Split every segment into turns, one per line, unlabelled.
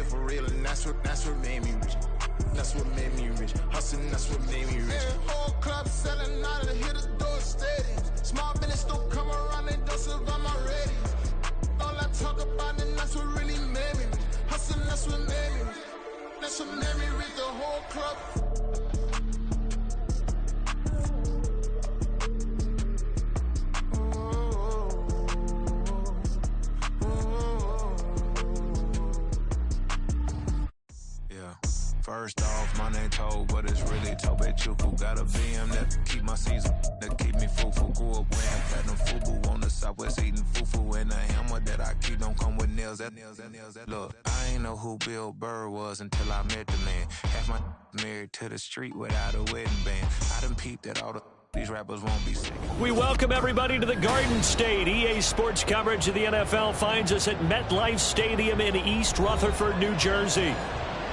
for real, and that's what made me rich. That's what made me rich. Hustling, that's what made me rich. Every whole club selling out of the hitters, door stadiums. Small business don't come around, they don't survive my ratings. All I talk about, and that's what really made me rich. Hustling, that's what made me rich. That's what made me rich, the whole club.
First off, my name Toad, but it's really Tobe Chuku. Got a BM that keep my season, that keep me fufu. Grew up wearing platinum fubu on the southwest eating fufu. And a hammer that I keep don't come with nails. Look, I ain't know who Bill Burr was until I met the man. Half my married to the street without a wedding band. I done peeped at all these rappers won't be safe.
We welcome everybody to the Garden State. EA Sports coverage of the NFL finds us at MetLife Stadium in East Rutherford, New Jersey.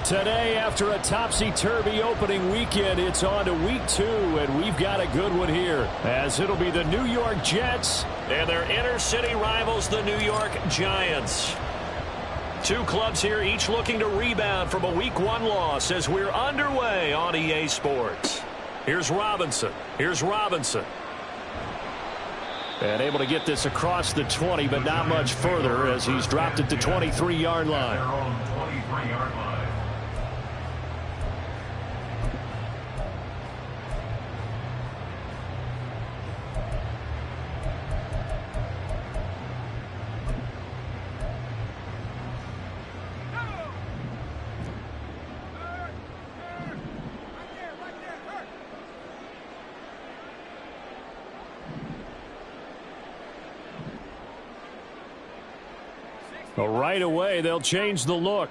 Today, after a topsy-turvy opening weekend, it's on to week 2, and we've got a good one here, as it'll be the New York Jets and their inner-city rivals, the New York Giants. Two clubs here, each looking to rebound from a Week 1 loss as we're underway on EA Sports. Here's Robinson. And able to get this across the 20, but not much further as he's dropped at the 23-yard line. Well, right away, they'll change the look.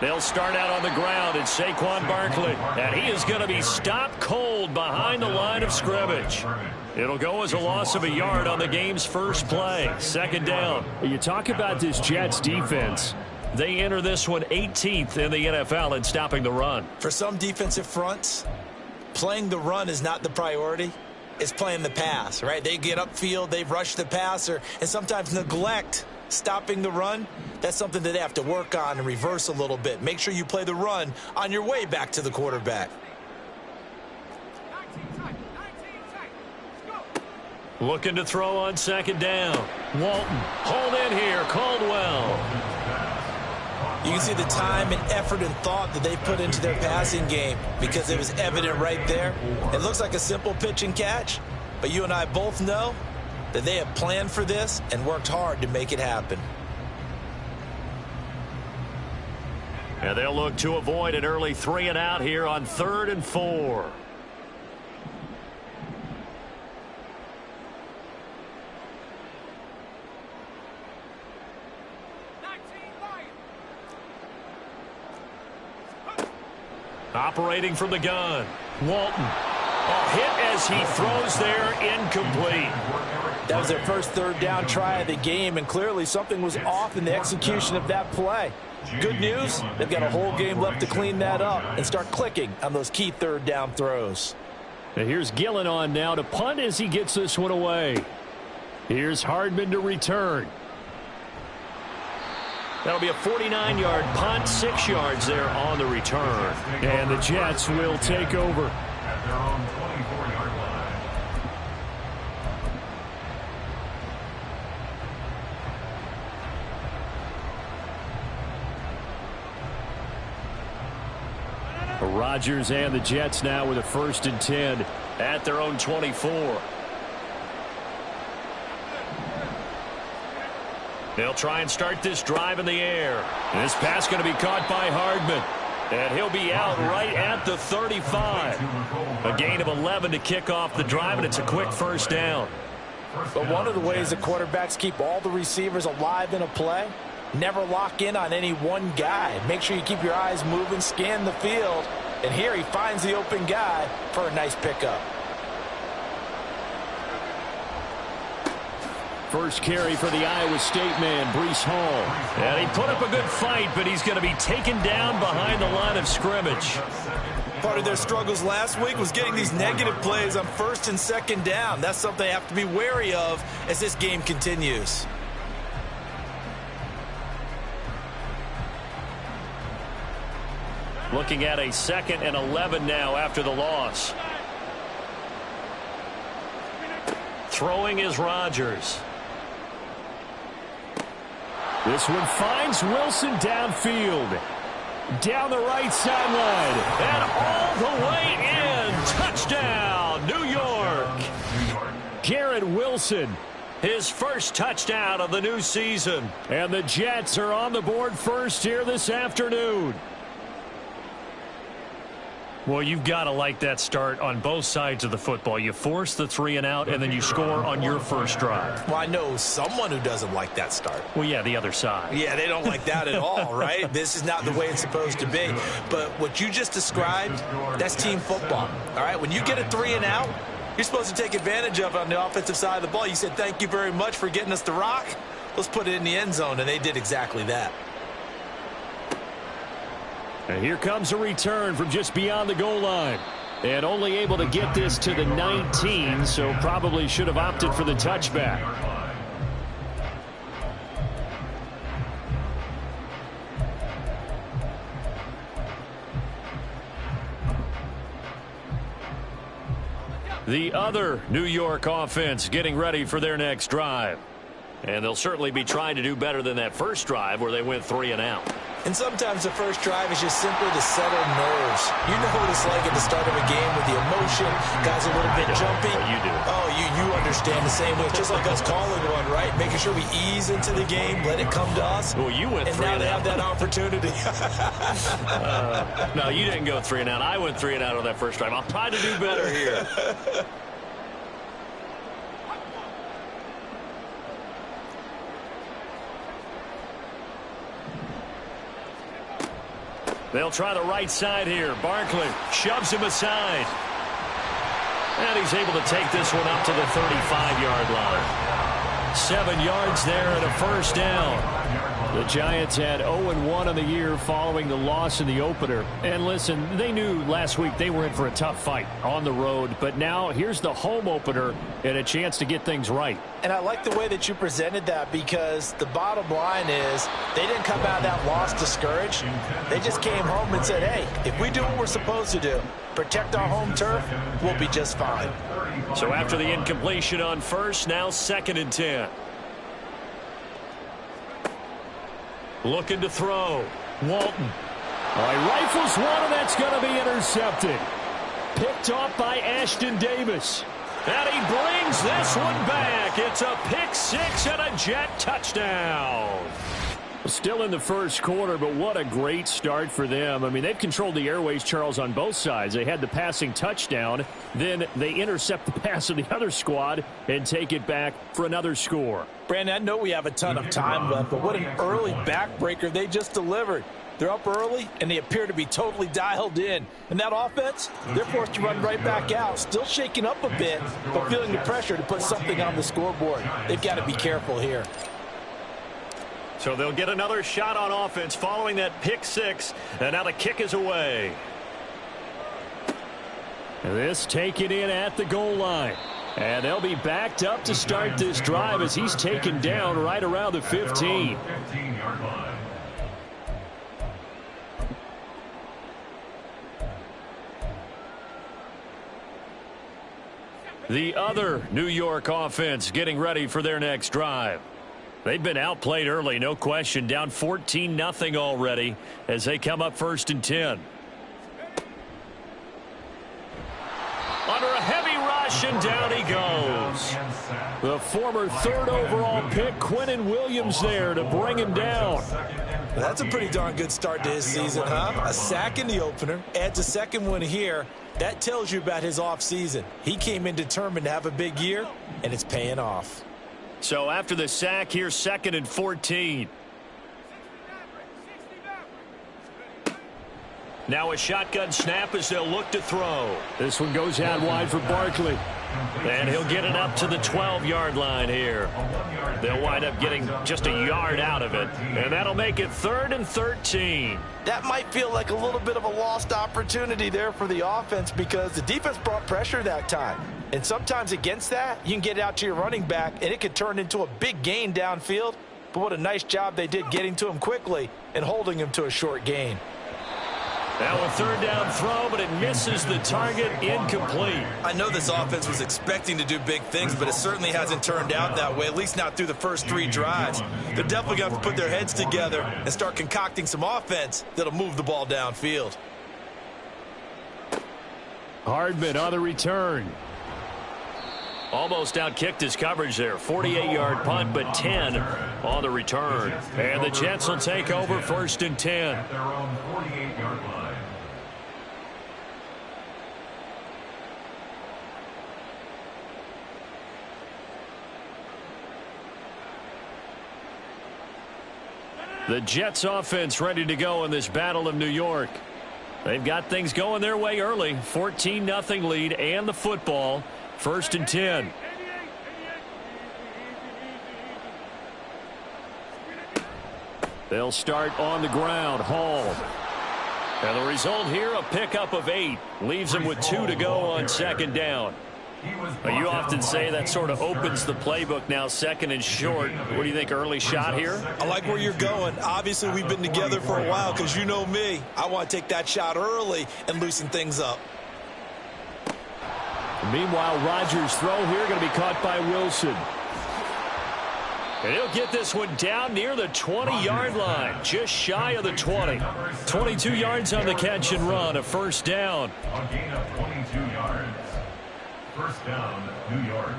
They'll start out on the ground, and Saquon Barkley. And he is going to be stopped cold behind the line of scrimmage. It'll go as a loss of a yard on the game's first play. Second down. You talk about this Jets defense. They enter this one 18th in the NFL in stopping the run.
For some defensive fronts, playing the run is not the priority. It's playing the pass, right? They get upfield, they've rushed the passer, and sometimes neglect stopping the run. That's something that they have to work on and reverse a little bit. Make sure you play the run on your way back to the quarterback.
Looking to throw on second down. Walton, hold in here, Caldwell.
You can see the time and effort and thought that they put into their passing game because it was evident right there. It looks like a simple pitch and catch, but you and I both know that they have planned for this and worked hard to make it happen.
And they'll look to avoid an early 3-and-out here on 3rd and 4. Operating from the gun. Walton. A hit as he throws there, incomplete.
That was their first third down try of the game, and clearly something was off in the execution of that play. Good news, they've got a whole game left to clean that up and start clicking on those key third down throws.
Now here's Gillen on now to punt as he gets this one away. Here's Hardman to return. That'll be a 49-yard punt, 6 yards there on the return. And the Jets will take over.
At their own 24-yard line.
Rodgers and the Jets now with a 1st and 10 at their own 24. They'll try and start this drive in the air. This pass going to be caught by Hardman. And he'll be out right at the 35. A gain of 11 to kick off the drive, and it's a quick first down.
But one of the ways that quarterbacks keep all the receivers alive in a play, never lock in on any one guy. Make sure you keep your eyes moving, scan the field. And here he finds the open guy for a nice pickup.
First carry for the Iowa State man, Breece Hall. And he put up a good fight, but he's going to be taken down behind the line of scrimmage.
Part of their struggles last week was getting these negative plays on first and second down. That's something they have to be wary of as this game continues.
Looking at a 2nd and 11 now after the loss. Throwing is Rodgers. This one finds Wilson downfield. Down the right sideline. And all the way in. Touchdown, New York. Garrett Wilson, his first touchdown of the new season. And the Jets are on the board first here this afternoon. Well, you've got to like that start on both sides of the football. You force the 3 and out, and then you score on your first drive.
Well, I know someone who doesn't like that start.
Well, yeah, the other side.
Yeah, they don't like that at all, right? This is not the way it's supposed to be. But what you just described, that's team football, all right? When you get a 3 and out, you're supposed to take advantage of it on the offensive side of the ball. You said, thank you very much for getting us the rock. Let's put it in the end zone, and they did exactly that.
And here comes a return from just beyond the goal line. And only able to get this to the 19, so probably should have opted for the touchback. The other New York offense getting ready for their next drive. And they'll certainly be trying to do better than that first drive where they went 3 and out.
And sometimes the first drive is just simply to settle nerves. You know what it's like at the start of a game with the emotion. Guys a little bit jumpy.
You do.
Oh, you understand the same way. It's just like us calling one, right? Making sure we ease into the game, let it come to us.
Well, you went 3 and out.
And now they have that opportunity.
No, you didn't go 3 and out. I went 3 and out on that first drive. I'll try to do better here. They'll try the right side here. Barkley shoves him aside. And he's able to take this one up to the 35-yard line. 7 yards there and a first down. The Giants had 0-1 on the year following the loss in the opener. And listen, they knew last week they were in for a tough fight on the road. But now here's the home opener and a chance to get things right.
And I like the way that you presented that, because the bottom line is they didn't come out of that loss discouraged. They just came home and said, hey, if we do what we're supposed to do, protect our home turf, we'll be just fine.
So after the incompletion on first, now 2nd and 10. Looking to throw. Walton. He rifles one, and that's going to be intercepted. Picked off by Ashton Davis. And he brings this one back. It's a pick 6 and a Jet touchdown. Still in the first quarter, but what a great start for them. I mean, they've controlled the airways, Charles, on both sides. They had the passing touchdown. Then they intercept the pass of the other squad and take it back for another score.
Brandon, I know we have a ton of time left, but what an early backbreaker they just delivered. They're up early, and they appear to be totally dialed in. And that offense, they're forced to run right back out. Still shaking up a bit, but feeling the pressure to put something on the scoreboard. They've got to be careful here.
So they'll get another shot on offense following that pick 6, and now the kick is away. This taken in at the goal line. And they'll be backed up to start this drive as he's taken down right around the 15. The other New York offense getting ready for their next drive. They've been outplayed early, no question. Down 14-0 already as they come up 1st and 10. Under a heavy rush, and down he goes. The former 3rd overall pick, Quinnen Williams, there to bring him down.
That's a pretty darn good start to his season, huh? A sack in the opener, adds a second one here. That tells you about his offseason. He came in determined to have a big year, and it's paying off.
So after the sack, here's 2nd and 14. Now a shotgun snap as they'll look to throw. This one goes out wide for Barkley. And he'll get it up to the 12-yard line here. They'll wind up getting just a yard out of it. And that'll make it 3rd and 13.
That might feel like a little bit of a lost opportunity there for the offense because the defense brought pressure that time. And sometimes against that, you can get it out to your running back, and it could turn into a big gain downfield. But what a nice job they did getting to him quickly and holding him to a short gain.
Now a 3rd down throw, but it misses the target, incomplete.
I know this offense was expecting to do big things, but it certainly hasn't turned out that way, at least not through the first 3 drives. They're definitely going to have to put their heads together and start concocting some offense that'll move the ball downfield.
Hardman on the return. Almost outkicked his coverage there. 48-yard punt, but 10 on the return. And the Jets will take over 1st and 10.
At their own 48-yard line.
The Jets offense ready to go in this Battle of New York. They've got things going their way early. 14-0 lead and the football. 1st and 10. They'll start on the ground. Hall. And the result here, a pickup of 8. Leaves him with 2 to go on 2nd down. You often say that sort of opens the playbook now, 2nd and short. What do you think, early shot here?
I like where you're going. Obviously, we've been together for a while because you know me. I want to take that shot early and loosen things up.
Meanwhile, Rodgers' throw here going to be caught by Wilson. And he'll get this one down near the 20-yard line, just shy of the 20. 22 yards on the catch and run, a 1st down.
A gain of 22 yards. 1st down, New York.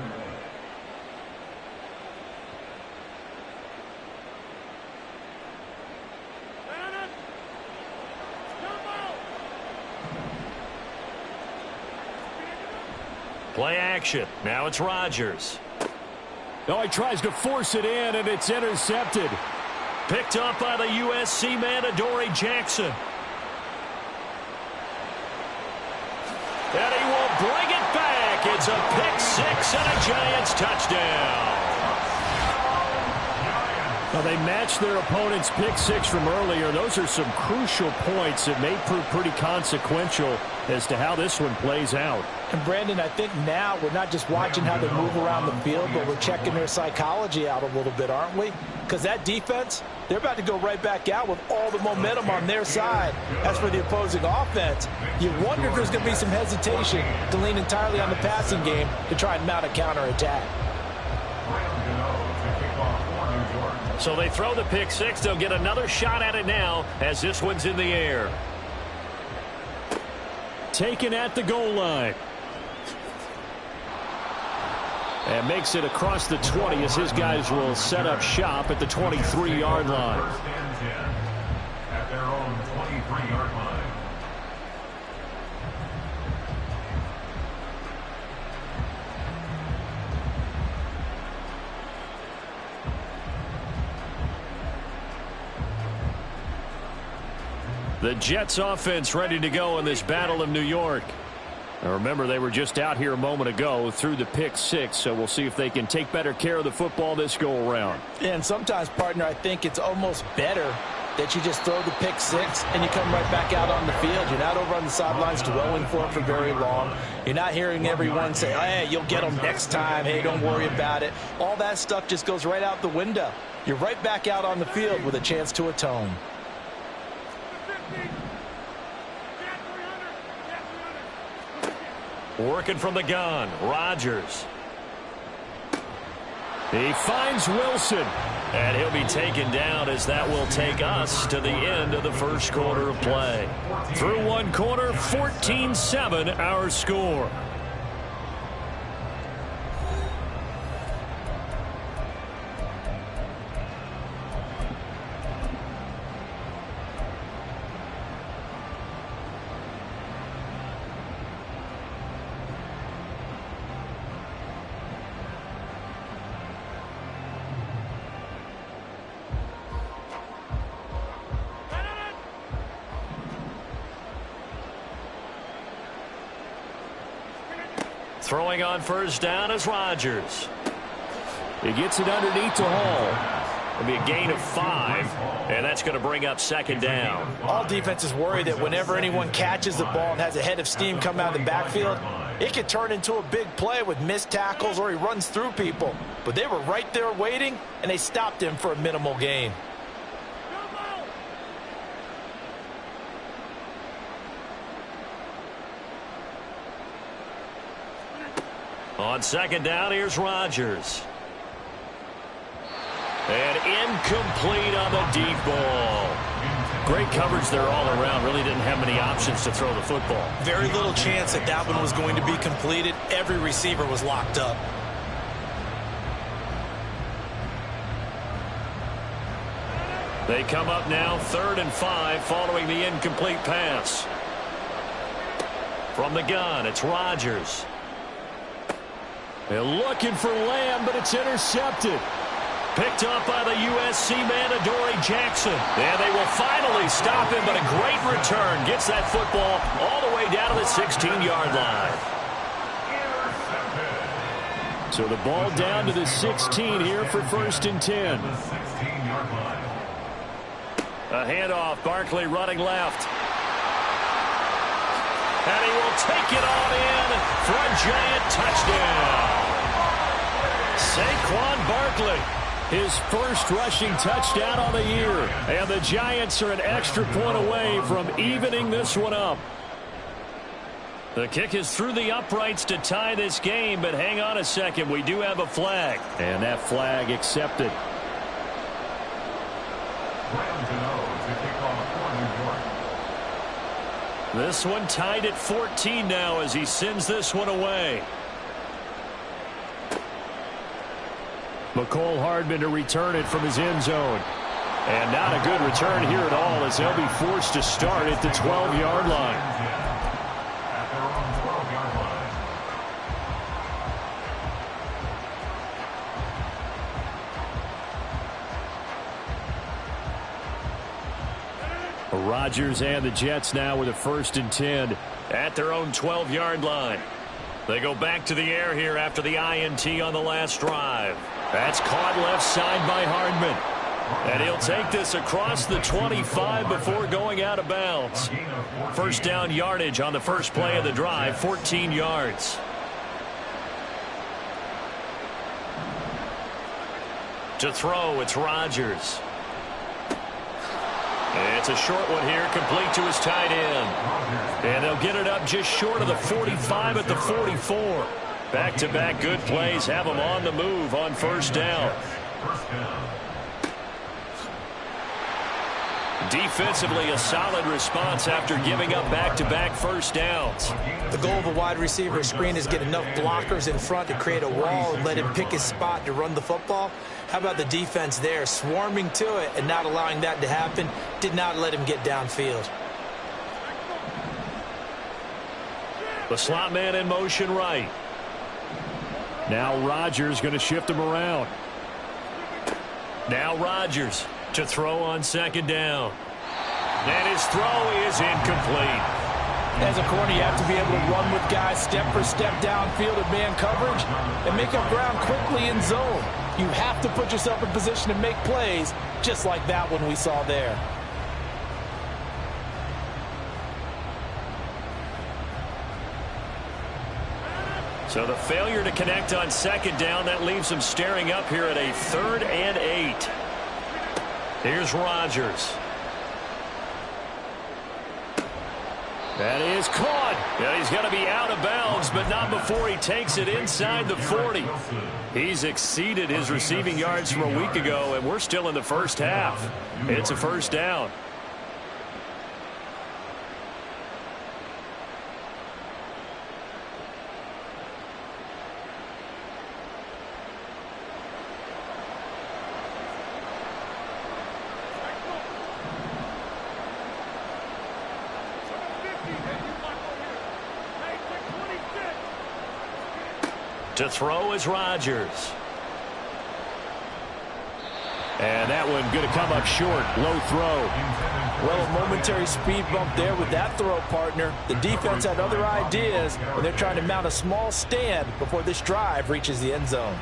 Play action. Now it's Rodgers. Oh, he tries to force it in, and it's intercepted. Picked up by the USC man, Adoree Jackson. And he will bring it back. It's a pick-6 and a Giants touchdown. Well, they matched their opponent's pick-6 from earlier. Those are some crucial points that may prove pretty consequential as to how this one plays out.
And, Brandon, I think now we're not just watching how they move around the field, but we're checking their psychology out a little bit, aren't we? Because that defense, they're about to go right back out with all the momentum on their side. As for the opposing offense, you wonder if there's going to be some hesitation to lean entirely on the passing game to try and mount a counterattack.
So they throw the pick-6. They'll get another shot at it now as this one's in the air. Taken at the goal line. And makes it across the 20 as his guys will set up shop at the 23-yard line.
1st and 10 at their own 23-yard line.
The Jets offense ready to go in this Battle of New York. Now remember, they were just out here a moment ago through the pick-6, so we'll see if they can take better care of the football this go-around.
And sometimes, partner, I think it's almost better that you just throw the pick-6 and you come right back out on the field. You're not over on the sidelines dwelling for it for very long. You're not hearing everyone say, hey, you'll get them next time. Hey, don't worry about it. All that stuff just goes right out the window. You're right back out on the field with a chance to atone.
Working from the gun, Rodgers. He finds Wilson, and he'll be taken down as that will take us to the end of the first quarter of play. Through one quarter, 14-7 our score. Throwing on first down is Rodgers. He gets it underneath to Hall. It'll be a gain of 5, and that's going to bring up second down.
All defenses worry that whenever anyone catches the ball and has a head of steam come out of the backfield, it could turn into a big play with missed tackles or he runs through people. But they were right there waiting, and they stopped him for a minimal gain.
On second down, here's Rodgers. And incomplete on the deep ball. Great coverage there all around. Really didn't have many options to throw the football.
Very little chance that that one was going to be completed. Every receiver was locked up.
They come up now 3rd and 5 following the incomplete pass. From the gun, it's Rodgers. They're looking for Lamb, but it's intercepted. Picked up by the USC man, Adoree Jackson. And they will finally stop him, but a great return. Gets that football all the way down to the 16-yard line. So the ball down to the 16 here for 1st and 10. A handoff, Barkley running left. And he will take it on in for a giant touchdown. Saquon Barkley, his first rushing touchdown on the year. And the Giants are an extra point away from evening this one up. The kick is through the uprights to tie this game, but hang on a second. We do have a flag. And that flag accepted. This one tied at 14 now as he sends this one away. McCole Hardman to return it from his end zone. And not a good return here at all as they'll be forced to start at the 12-yard line. Rodgers and the Jets now with a 1st and 10 at their own 12-yard line. They go back to the air here after the INT on the last drive. That's caught left side by Hardman. And he'll take this across the 25 before going out of bounds. First down yardage on the first play of the drive, 14 yards. To throw, it's Rodgers. It's a short one here, complete to his tight end. And they'll get it up just short of the 45 at the 44. Back-to-back good plays have them on the move on first down. Defensively, a solid response after giving up back-to-back first downs.
The goal of a wide receiver screen is get enough blockers in front to create a wall and let him pick his spot to run the football. How about the defense there, swarming to it and not allowing that to happen? Did not let him get downfield.
The slot man in motion right. Now Rodgers going to shift him around. Now Rodgers to throw on second down. And his throw is incomplete.
As a corner, you have to be able to run with guys step for step downfield in man coverage and make up ground quickly in zone. You have to put yourself in position to make plays, just like that one we saw there.
So the failure to connect on second down, that leaves them staring up here at a 3rd and 8. Here's Rodgers. That is caught. Yeah, he's going to be out of bounds, but not before he takes it inside the 40. He's exceeded his receiving yards from a week ago, and we're still in the first half. It's a first down. To throw is Rodgers. And that one going to come up short. Low throw.
Well, a momentary speed bump there with that throw, partner. The defense had other ideas, and they're trying to mount a small stand before this drive reaches the end zone.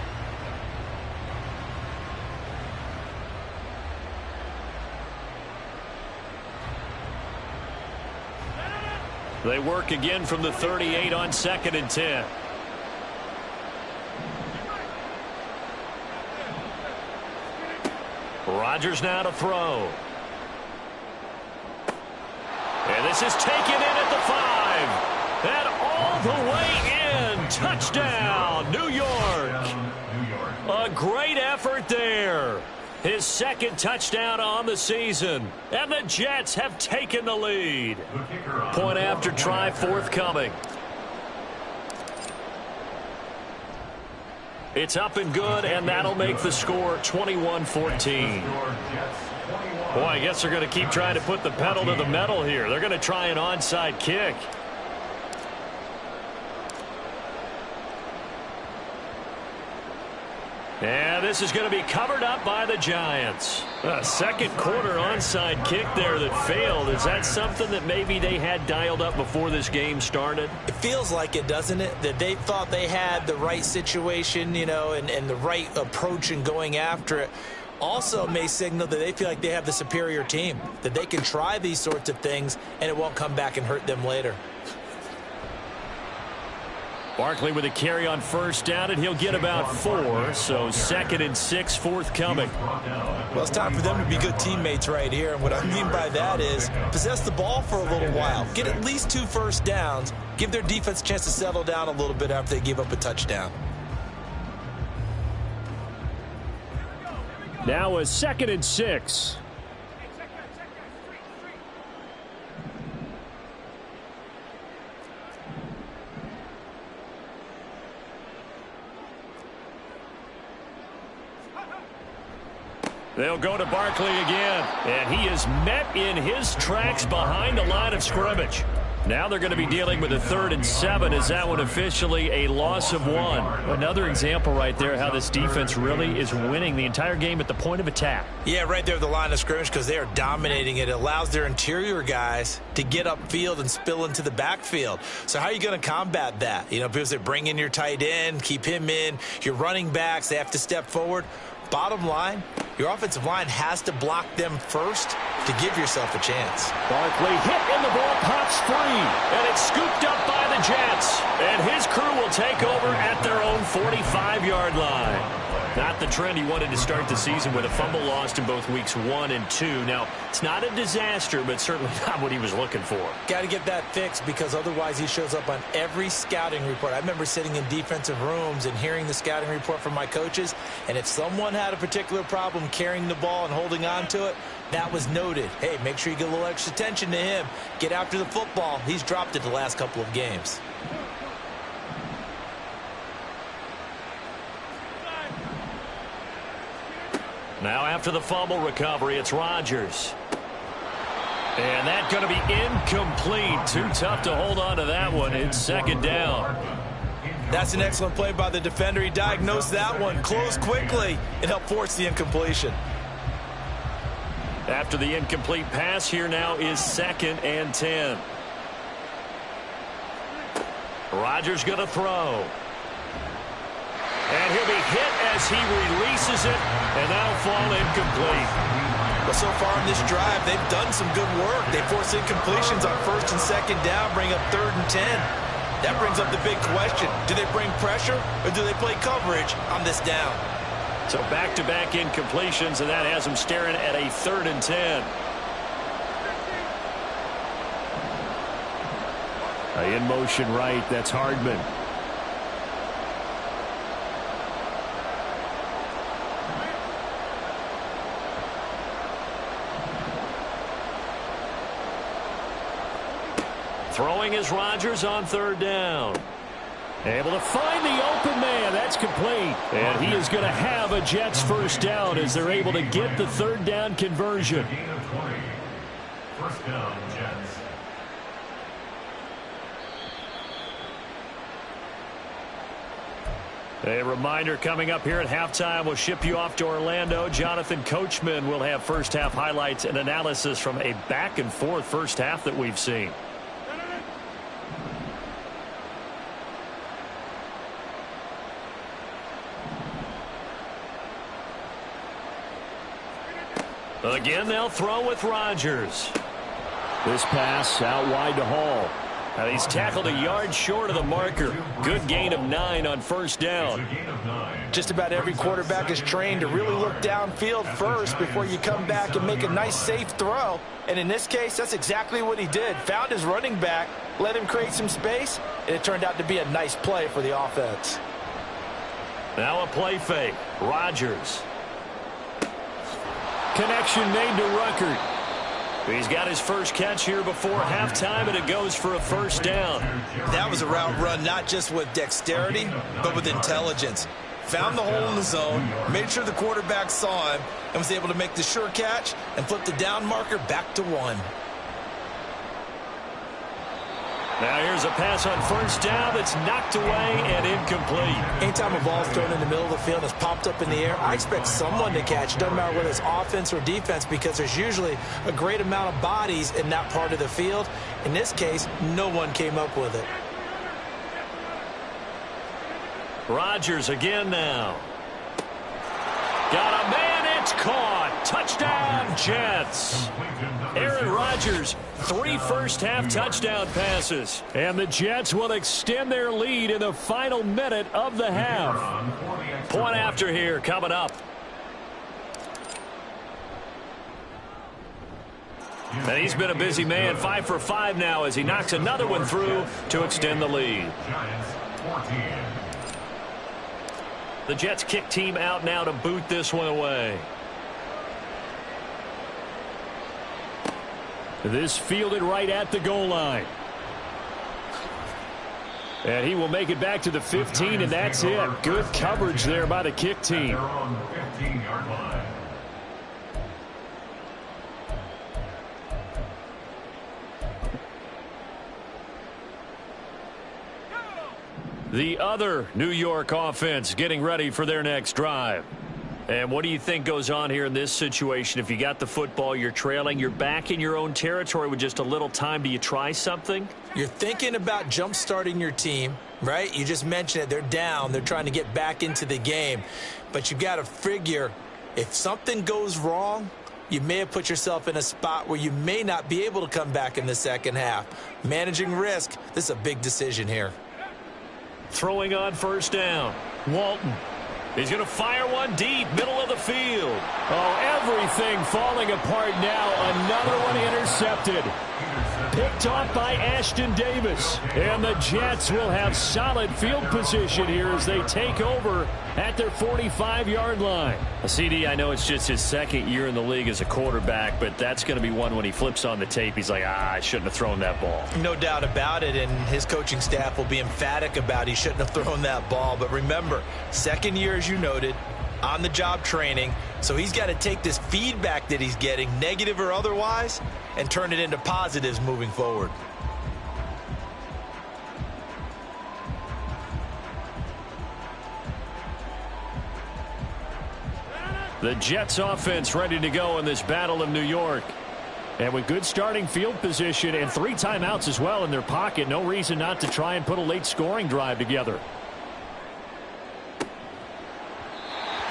They work again from the 38 on 2nd and 10. Rodgers now to throw. And this is taken in at the 5. And all the way in. Touchdown, New York. A great effort there. His 2nd touchdown on the season. And the Jets have taken the lead. Point after try forthcoming. It's up and good, and that'll make the score 21-14. Boy, I guess they're going to keep trying to put the pedal to the metal here. They're going to try an onside kick. And this is going to be covered up by the Giants. A second quarter onside kick there that failed. Is that something that maybe they had dialed up before this game started?
It feels like it, doesn't it? That they thought they had the right situation, you know, and the right approach in going after it. Also may signal that they feel like they have the superior team, that they can try these sorts of things and it won't come back and hurt them later.
Barkley with a carry on first down, and he'll get about 4, so 2nd and 6 forthcoming.
Well, it's time for them to be good teammates right here, and what I mean by that is possess the ball for a little while, get at least 2 first downs, give their defense a chance to settle down a little bit after they give up a touchdown.
Now a 2nd and 6. They'll go to Barkley again, and he is met in his tracks behind the line of scrimmage. Now they're going to be dealing with a 3rd and 7 as that one officially a loss of 1. Another example right there how this defense really is winning the entire game at the point of attack.
Yeah, right there at the line of scrimmage because they are dominating it. It allows their interior guys to get upfield and spill into the backfield. So how are you going to combat that? You know, because they bring in your tight end, keep him in. Your running backs, they have to step forward. Bottom line, your offensive line has to block them first to give yourself a chance.
Barkley hit and the ball pops free, and it's scooped up by the Jets. And his crew will take over at their own 45-yard line. Not the trend he wanted to start the season with a fumble lost in both weeks 1 and 2. Now, it's not a disaster, but certainly not what he was looking for.
Got to get that fixed because otherwise he shows up on every scouting report. I remember sitting in defensive rooms and hearing the scouting report from my coaches, and if someone had a particular problem carrying the ball and holding on to it, that was noted. Hey, make sure you get a little extra attention to him. Get after the football. He's dropped it the last couple of games.
Now after the fumble recovery, it's Rodgers. And that's going to be incomplete. Too tough to hold on to that one. It's 2nd down.
That's an excellent play by the defender. He diagnosed that one, closed quickly, and helped force the incompletion.
After the incomplete pass, here now is 2nd and 10. Rodgers going to throw. And he'll be hit as he releases it, and that'll fall incomplete.
But so far in this drive, they've done some good work. They force incompletions on 1st and 2nd down, bring up 3rd and 10. That brings up the big question. Do they bring pressure, or do they play coverage on this down?
So back-to-back incompletions, and that has them staring at a 3rd and 10. In motion right, that's Hardman. Throwing is Rodgers on 3rd down. Able to find the open man. That's complete. And he is going to have a Jets first down as they're able to get the 3rd down conversion.
Gain of 20. First down, Jets.
A reminder coming up here at halftime, we'll ship you off to Orlando. Jonathan Coachman will have first half highlights and analysis from a back and forth first half that we've seen. Again, they'll throw with Rodgers. This pass out wide to Hall. Now he's tackled a yard short of the marker. Good gain of 9 on first down.
Just about every quarterback is trained to really look downfield first before you come back and make a nice safe throw. And in this case, that's exactly what he did. Found his running back, let him create some space, and it turned out to be a nice play for the offense.
Now a play fake. Rodgers. Connection made to Ruckert. He's got his first catch here before halftime, and it goes for a first down.
That was a route run not just with dexterity, but with intelligence. Found the hole in the zone, made sure the quarterback saw him, and was able to make the sure catch and flip the down marker back to 1.
Now here's a pass on first down that's knocked away and incomplete.
Anytime a ball's thrown in the middle of the field and it's popped up in the air, I expect someone to catch. It doesn't matter whether it's offense or defense, because there's usually a great amount of bodies in that part of the field. In this case, no one came up with it.
Rodgers again now. Got a man, it's caught. Touchdown, Jets. Aaron Rodgers, 3 first-half touchdown passes. And the Jets will extend their lead in the final minute of the half. Point after here coming up. And he's been a busy man, 5 for 5 now as he knocks another one through to extend the lead. The Jets kick team out now to boot this one away. This fielded right at the goal line. And he will make it back to the 15, and that's it. Good coverage there by the kick team. The other New York offense getting ready for their next drive. And what do you think goes on here in this situation? If you got the football, you're trailing, you're back in your own territory with just a little time. Do you try something?
You're thinking about jump-starting your team, right? You just mentioned it. They're down. They're trying to get back into the game. But you've got to figure if something goes wrong, you may have put yourself in a spot where you may not be able to come back in the second half. Managing risk, this is a big decision here.
Throwing on first down. Walton. He's going to fire one deep, middle of the field. Oh, everything falling apart now. Another one intercepted. Picked off by Ashton Davis. And the Jets will have solid field position here as they take over at their 45-yard line. CD, I know it's just his second year in the league as a quarterback, but that's going to be one when he flips on the tape. He's like, I shouldn't have thrown that ball.
No doubt about it, and his coaching staff will be emphatic about he shouldn't have thrown that ball. But remember, second year, as you noted, on-the-job training, so he's got to take this feedback that he's getting, negative or otherwise, and turn it into positives moving forward.
The Jets offense ready to go in this Battle of New York. And with good starting field position and 3 timeouts as well in their pocket, no reason not to try and put a late scoring drive together.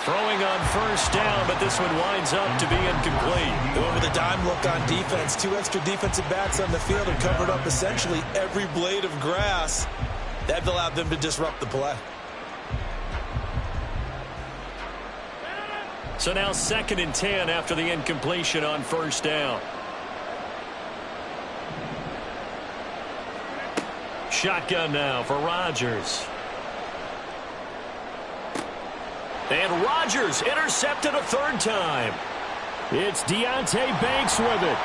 Throwing on first down, but this one winds up to be incomplete.
Going with a dime look on defense. 2 extra defensive backs on the field and covered up essentially every blade of grass. That allowed them to disrupt the play.
So now 2nd and 10 after the incompletion on first down. Shotgun now for Rodgers. And Rodgers intercepted a 3rd time. It's Deonte Banks with it.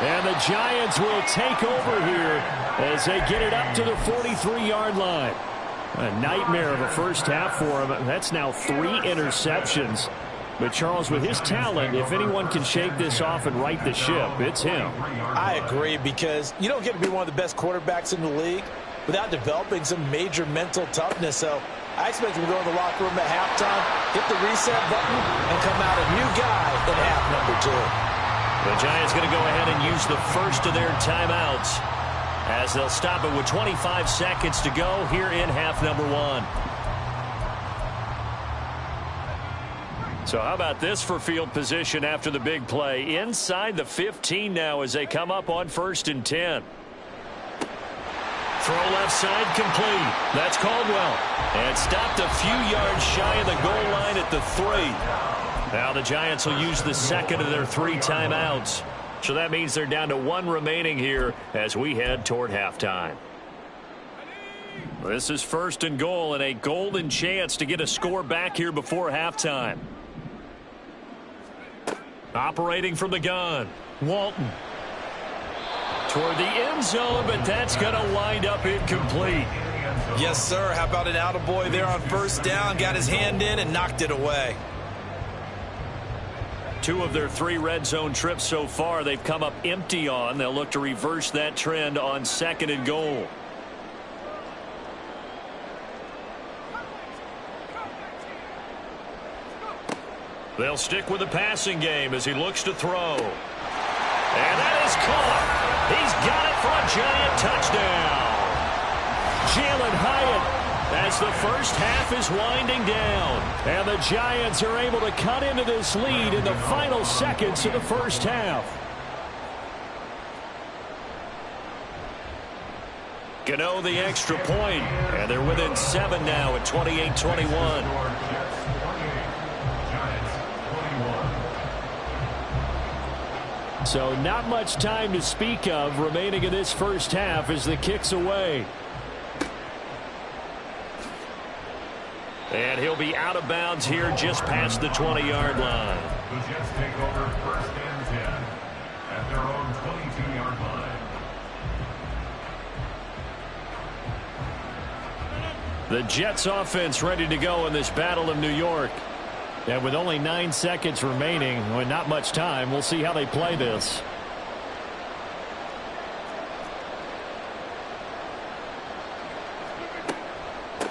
And the Giants will take over here as they get it up to the 43-yard line. A nightmare of a first half for him. That's now 3 interceptions. But, Charles, with his talent, if anyone can shake this off and right the ship, it's him.
I agree, because you don't get to be one of the best quarterbacks in the league without developing some major mental toughness. So I expect him to go to the locker room at halftime, hit the reset button, and come out a new guy in half number 2.
The Giants going to go ahead and use the first of their timeouts as they'll stop it with 25 seconds to go here in half number 1. So how about this for field position after the big play? Inside the 15 now as they come up on 1st and 10. Throw left side complete. That's Caldwell. And stopped a few yards shy of the goal line at the 3. Now the Giants will use the second of their 3 timeouts. So that means they're down to 1 remaining here as we head toward halftime. This is 1st and goal and a golden chance to get a score back here before halftime. Operating from the gun, Walton. Toward the end zone, but that's going to wind up incomplete.
Yes, sir. How about an attaboy there on 1st down? Got his hand in and knocked it away.
2 of their 3 red zone trips so far they've come up empty on. They'll look to reverse that trend on 2nd and goal. They'll stick with the passing game as he looks to throw. And that is caught. He's got it for a Giant touchdown. Jalen Hyatt as the first half is winding down. And the Giants are able to cut into this lead in the final seconds of the first half. Gano the extra point, and they're within 7 now at 28-21. So not much time to speak of remaining in this first half as the kick's away. And he'll be out of bounds here just past the 20-yard line.
The Jets take over 1st and 10 at their own 22-yard line.
The Jets offense ready to go in this Battle of New York. And with only 9 seconds remaining, with not much time, we'll see how they play this.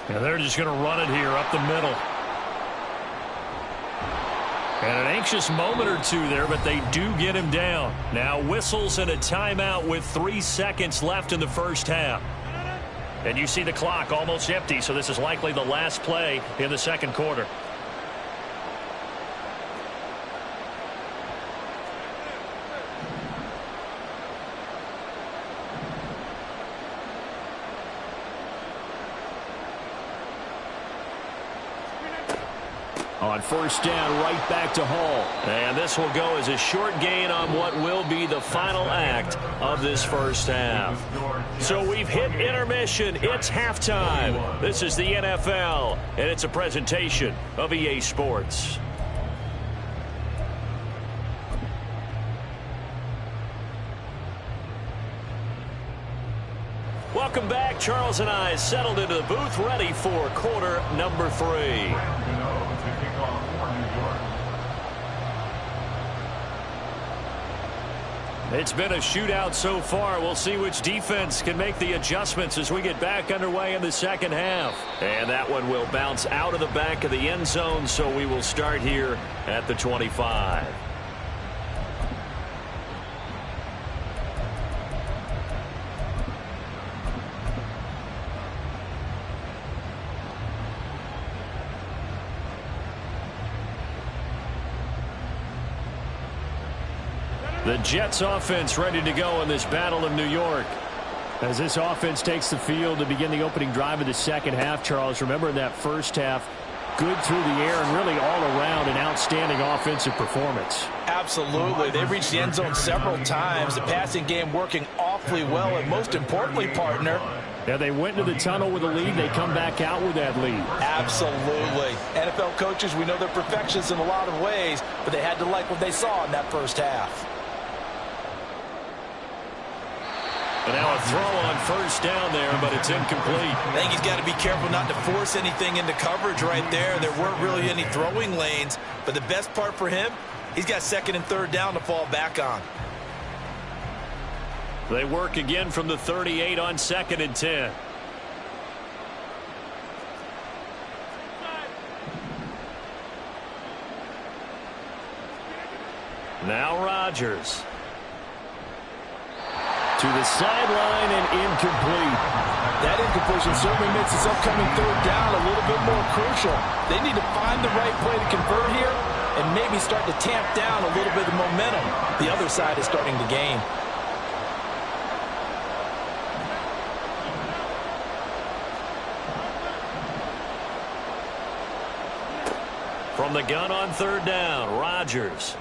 And they're just going to run it here up the middle. And an anxious moment or 2 there, but they do get him down. Now whistles and a timeout with 3 seconds left in the first half. And you see the clock almost empty, so this is likely the last play in the second quarter. On 1st down, right back to Hall. And this will go as a short gain on what will be the final act of this first half. So we've hit intermission. It's halftime. This is the NFL, and it's a presentation of EA Sports. Welcome back. Charles and I settled into the booth, ready for quarter number 3. It's been a shootout so far. We'll see which defense can make the adjustments as we get back underway in the second half. And that one will bounce out of the back of the end zone, so we will start here at the 25. The Jets offense ready to go in this Battle of New York. As this offense takes the field to begin the opening drive of the second half, Charles, remember in that first half, good through the air and really all around an outstanding offensive performance.
Absolutely. They reached the end zone several times. The passing game working awfully well, and most importantly, partner,
yeah, they went into the tunnel with a lead. They come back out with that lead.
Absolutely. NFL coaches, we know they're perfectionists in a lot of ways, but they had to like what they saw in that first half.
And now a throw on 1st down there, but it's incomplete.
I think he's got to be careful not to force anything into coverage right there. There weren't really any throwing lanes, but the best part for him, he's got 2nd and 3rd down to fall back on.
They work again from the 38 on 2nd and 10. Now Rodgers. To the sideline and incomplete.
That incompletion certainly makes this upcoming third down a little bit more crucial. They need to find the right play to convert here and maybe start to tamp down a little bit of momentum. The other side is starting to gain.
From the gun on third down, Rodgers.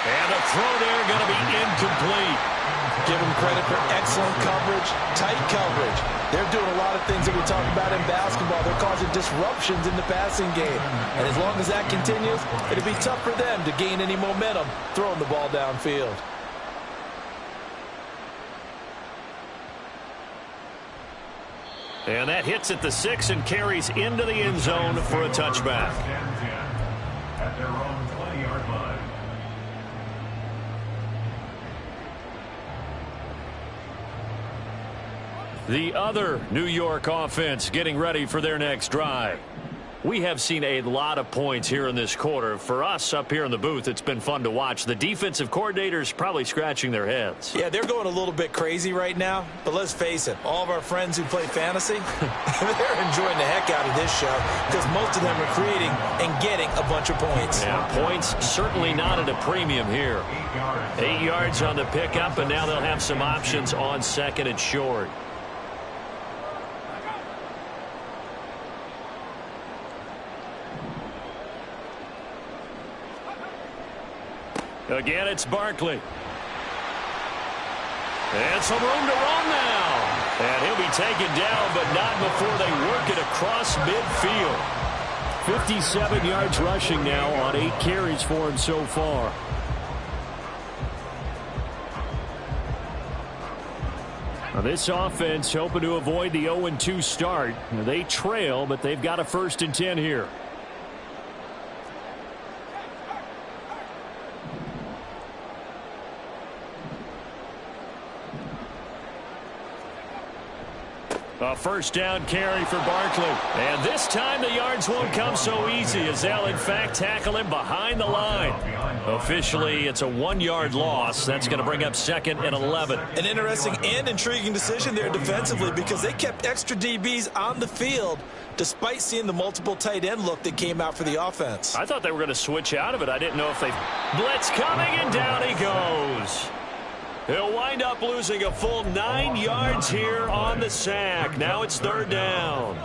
And the throw there going to be incomplete.
Give them credit for excellent coverage, tight coverage. They're doing a lot of things that we talk about in basketball. They're causing disruptions in the passing game. And as long as that continues, it'll be tough for them to gain any momentum throwing the ball downfield.
And that hits at the 6 and carries into the end zone for a touchback.
At their own 20-yard line.
The other New York offense getting ready for their next drive. We have seen a lot of points here in this quarter. For us up here in the booth, it's been fun to watch. The defensive coordinators probably scratching their heads.
Yeah, they're going a little bit crazy right now. But let's face it, all of our friends who play fantasy, they're enjoying the heck out of this show because most of them are creating and getting a bunch of points.
Yeah, points certainly not at a premium here. 8 yards on the pickup, and now they'll have some options on second and short. Again, it's Barkley. And some room to run now. And he'll be taken down, but not before they work it across midfield. 57 yards rushing now on 8 carries for him so far. Now this offense hoping to avoid the 0-2 start. They trail, but they've got a 1st and 10 here. A 1st down carry for Barkley. And this time the yards won't come so easy as they'll in fact tackle him behind the line. Officially, it's a 1-yard loss. That's going to bring up 2nd and 11.
An interesting and intriguing decision there defensively because they kept extra DBs on the field despite seeing the multiple tight end look that came out for the offense.
I thought they were going to switch out of it. I didn't know if they... Blitz coming, and down he goes. He'll wind up losing a full 9 yards here on the sack. Now it's 3rd down.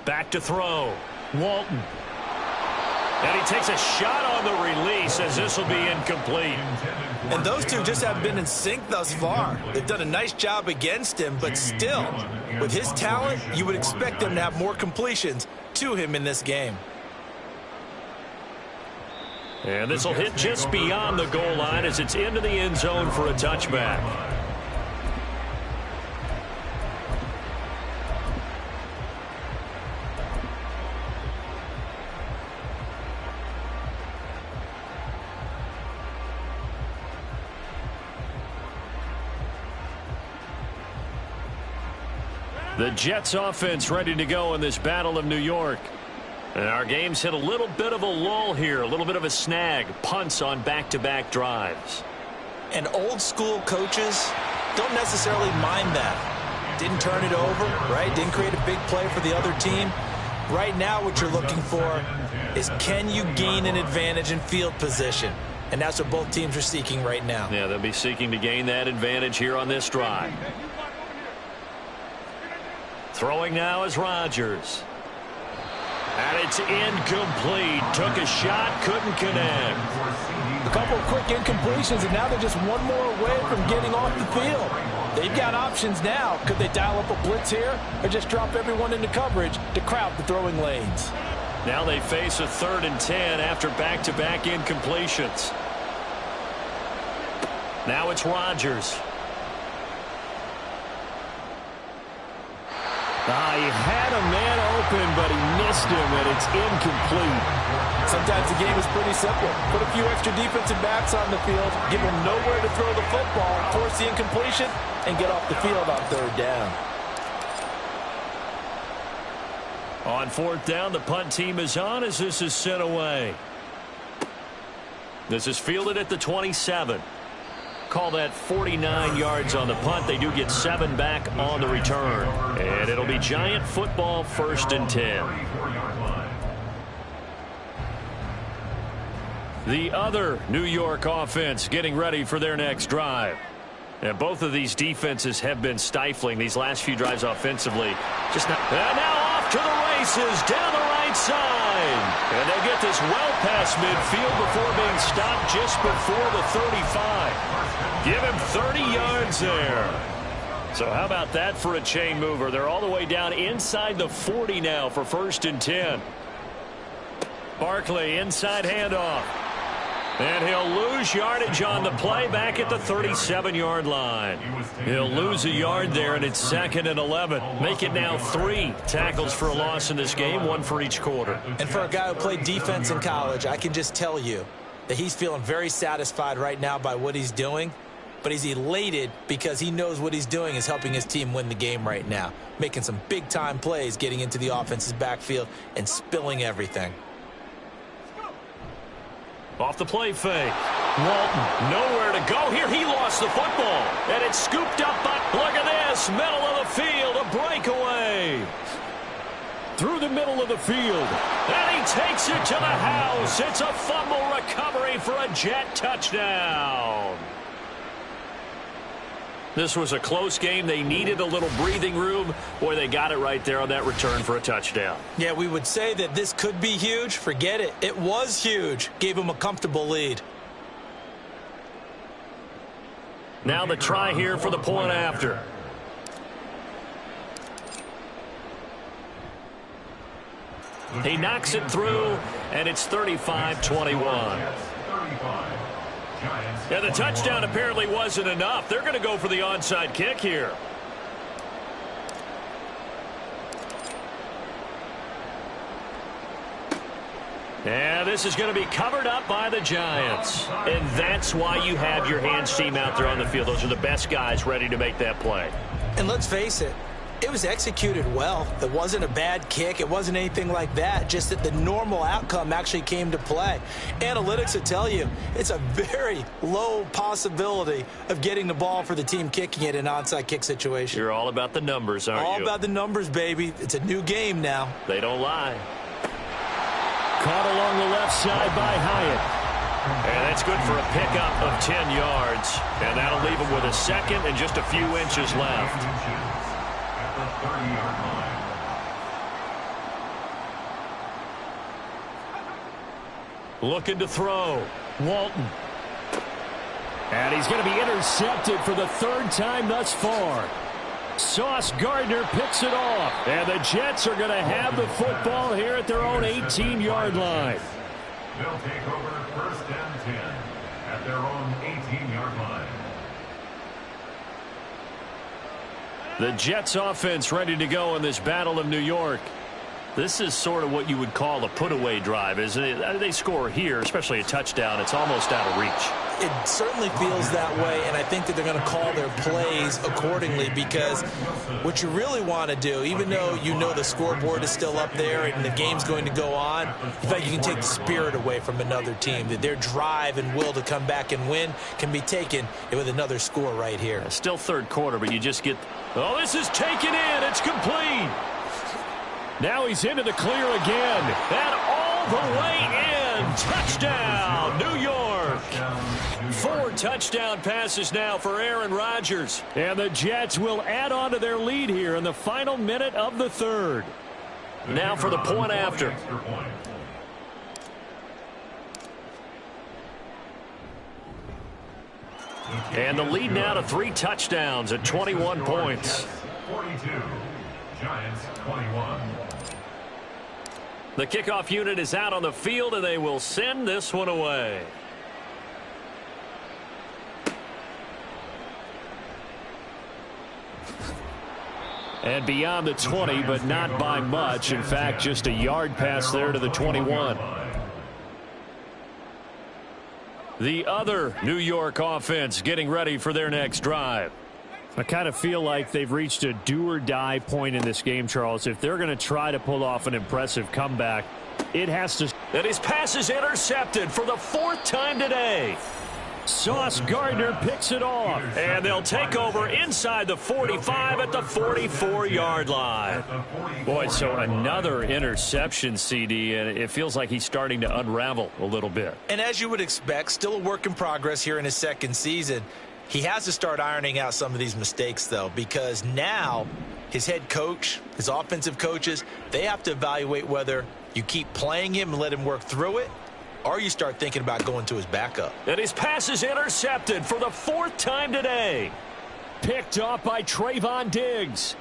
Back to throw. Walton. And he takes a shot on the release as this will be incomplete.
And those two just haven't been in sync thus far. They've done a nice job against him, but still, with his talent, you would expect them to have more completions to him in this game.
And this will hit just beyond the goal line as it's into the end zone for a touchback. The Jets offense ready to go in this Battle of New York. And our game's hit a little bit of a lull here, a little bit of a snag. Punts on back-to-back drives.
And old school coaches don't necessarily mind that. Didn't turn it over, right? Didn't create a big play for the other team. Right now what you're looking for is can you gain an advantage in field position? And that's what both teams are seeking right now.
Yeah, they'll be seeking to gain that advantage here on this drive. Throwing now is Rodgers. And it's incomplete. Took a shot, couldn't connect.
A couple of quick incompletions, and now they're just one more away from getting off the field. They've got options now. Could they dial up a blitz here or just drop everyone into coverage to crowd the throwing lanes?
Now they face a 3rd and 10 after back-to-back incompletions. Now it's Rodgers. He had a man open, but he missed him, and it's incomplete.
Sometimes the game is pretty simple. Put a few extra defensive backs on the field, give them nowhere to throw the football, force the incompletion, and get off the field on third down.
On fourth down, the punt team is on as this is sent away. This is fielded at the 27. Call that 49 yards on the punt. They do get 7 back on the return. And it'll be Giant football, 1st and 10. The other New York offense getting ready for their next drive. And both of these defenses have been stifling these last few drives offensively. Just not. And now off to the races down the right side. And they'll get this well past midfield before being stopped just before the 35. Give him 30 yards there. So how about that for a chain mover? They're all the way down inside the 40 now for 1st and 10. Barkley inside handoff. And he'll lose yardage on the play back at the 37-yard line. He'll lose a yard there, and it's 2nd and 11. Make it now 3 tackles for a loss in this game, 1 for each quarter.
And for a guy who played defense in college, I can just tell you that he's feeling very satisfied right now by what he's doing. But he's elated because he knows what he's doing is helping his team win the game right now. Making some big-time plays, getting into the offense's backfield, and spilling everything.
Off the play fake. Walton, nowhere to go here. He lost the football. And it's scooped up by, look at this, middle of the field, a breakaway. Through the middle of the field. And he takes it to the house. It's a fumble recovery for a Jet touchdown. This was a close game. They needed a little breathing room. Boy, they got it right there on that return for a touchdown.
Yeah, we would say that this could be huge. Forget it. It was huge. Gave him a comfortable lead.
Now the try here for the point after. He knocks it through, and it's 35-21. Yeah, the touchdown apparently wasn't enough. They're going to go for the onside kick here. And this is going to be covered up by the Giants. And that's why you have your hands team out there on the field. Those are the best guys ready to make that play.
And let's face it, it was executed well. It wasn't a bad kick. It wasn't anything like that. Just that the normal outcome actually came to play. Analytics will tell you it's a very low possibility of getting the ball for the team kicking it in an onside kick situation.
You're all about the numbers, aren't you?
All about the numbers, baby. It's a new game now.
They don't lie. Caught along the left side by Hyatt. And that's good for a pickup of 10 yards. And that'll leave him with a second and just a few inches left. Looking to throw. Walton. And he's going to be intercepted for the 3rd time thus far. Sauce Gardner picks it off. And the Jets are going to have the football here at their own 18-yard line.
They'll take over 1st and 10 at their own 18-yard line.
The Jets offense ready to go in this Battle of New York. This is sort of what you would call a put-away drive, isn't it? They score here, especially a touchdown. It's almost out of reach.
It certainly feels that way, and I think that they're going to call their plays accordingly because what you really want to do, even though you know the scoreboard is still up there and the game's going to go on, in fact, you can take the spirit away from another team. That their drive and will to come back and win can be taken with another score right here.
Still 3rd quarter, but you just get... Oh, this is taken in. It's complete. Now he's into the clear again. And all the way in. Touchdown, New York. 4 touchdown passes now for Aaron Rodgers. And the Jets will add on to their lead here in the final minute of the 3rd. Now for the point after. And the lead now to 3 touchdowns at 21 points.
42, Giants 21.
The kickoff unit is out on the field, and they will send this one away. And beyond the 20, but not by much. In fact, just a yard pass there to the 21. The other New York offense getting ready for their next drive. I kind of feel like they've reached a do-or-die point in this game, Charles. If they're going to try to pull off an impressive comeback, it has to. And his pass is intercepted for the 4th time today. Sauce Gardner picks it off. And they'll take over inside the 45 at the 44-yard line. Boy, so another interception, CD, and it feels like he's starting to unravel a little bit.
And as you would expect, still a work in progress here in his second season. He has to start ironing out some of these mistakes, though, because now his head coach, his offensive coaches, they have to evaluate whether you keep playing him and let him work through it, or you start thinking about going to his backup.
And his pass is intercepted for the 4th time today. Picked off by Trayvon Diggs.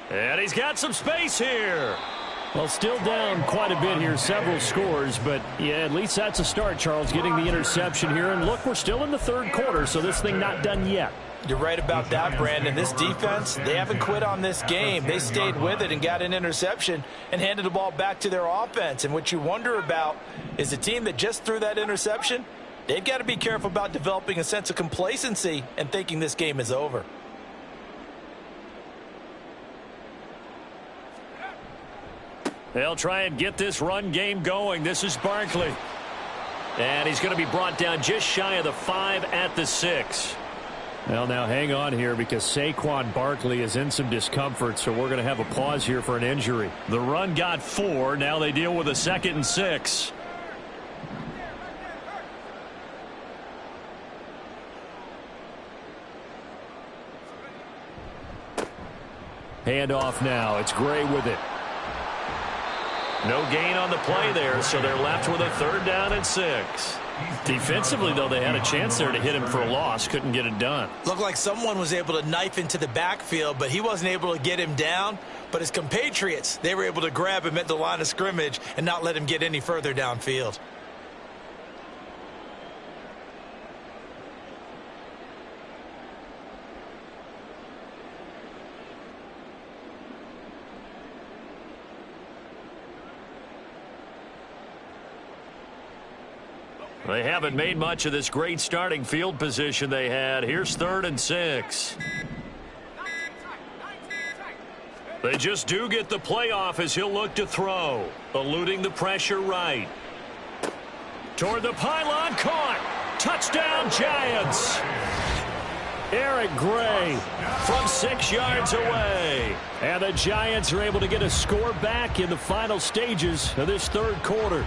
And he's got some space here. Well, still down quite a bit here, several scores, but yeah, at least that's a start, Charles, getting the interception here. And look, we're still in the 3rd quarter, so this thing not done yet.
You're right about that, Brandon. This defense, they haven't quit on this game. They stayed with it and got an interception and handed the ball back to their offense. And what you wonder about is the team that just threw that interception, they've got to be careful about developing a sense of complacency and thinking this game is over.
They'll try and get this run game going. This is Barkley. And he's going to be brought down just shy of the 5 at the 6. Well, now hang on here because Saquon Barkley is in some discomfort, so we're going to have a pause here for an injury. The run got 4. Now they deal with a 2nd and 6. Handoff now. It's Gray with it. No gain on the play there, so they're left with a 3rd down and 6. Defensively, though, they had a chance there to hit him for a loss. Couldn't get it done.
Looked like someone was able to knife into the backfield, but he wasn't able to get him down. But his compatriots, they were able to grab him at the line of scrimmage and not let him get any further downfield.
They haven't made much of this great starting field position they had. Here's 3rd and 6. They just do get the playoff as he'll look to throw. Eluding the pressure right. Toward the pylon, caught. Touchdown, Giants. Eric Gray from 6 yards away. And the Giants are able to get a score back in the final stages of this 3rd quarter.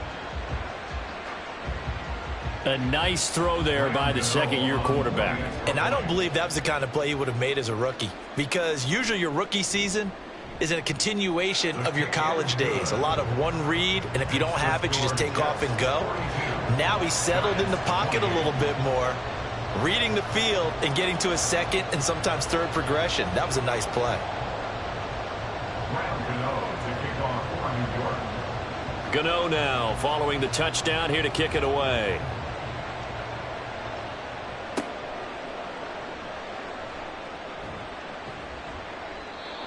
A nice throw there by the 2nd-year quarterback.
And I don't believe that was the kind of play he would have made as a rookie, because usually your rookie season is in a continuation of your college days. A lot of one read, and if you don't have it, you just take off and go. Now he's settled in the pocket a little bit more, reading the field and getting to a 2nd and sometimes 3rd progression. That was a nice play.
Gano now following the touchdown here to kick it away.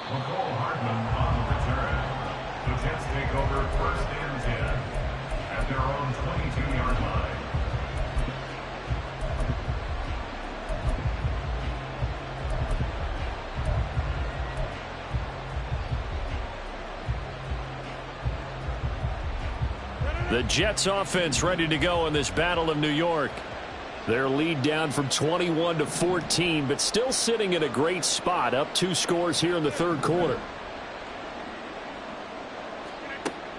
McCole Hardman on the return. The Jets take over 1st and 10 at their own 22-yard line.
The Jets offense ready to go in this Battle of New York. Their lead down from 21 to 14, but still sitting in a great spot, up 2 scores here in the 3rd quarter.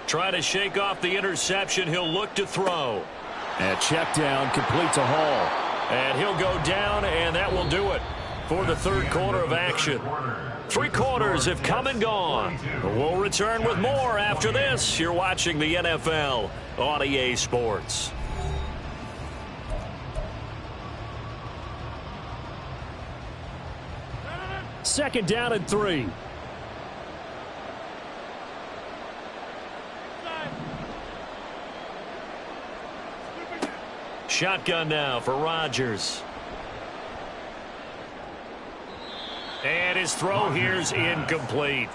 Try to shake off the interception. He'll look to throw. And check down, complete to Hall. And he'll go down, and that will do it for the 3rd quarter of action. 3 quarters have come and gone. We'll return with more after this. You're watching the NFL on EA Sports. Second down and 3. Shotgun now for Rodgers. And his throw here's incomplete.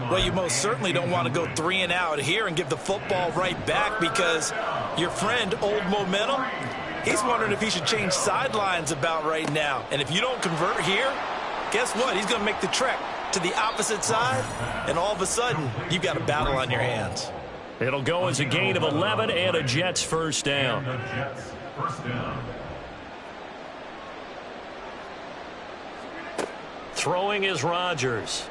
Well, you most certainly don't want to go 3 and out here and give the football right back, because your friend, Old Momentum, he's wondering if he should change sidelines about right now. And if you don't convert here, guess what? He's going to make the trek to the opposite side, and all of a sudden, you've got a battle on your hands.
It'll go as a gain of 11 and a Jets first down. Throwing is Rodgers.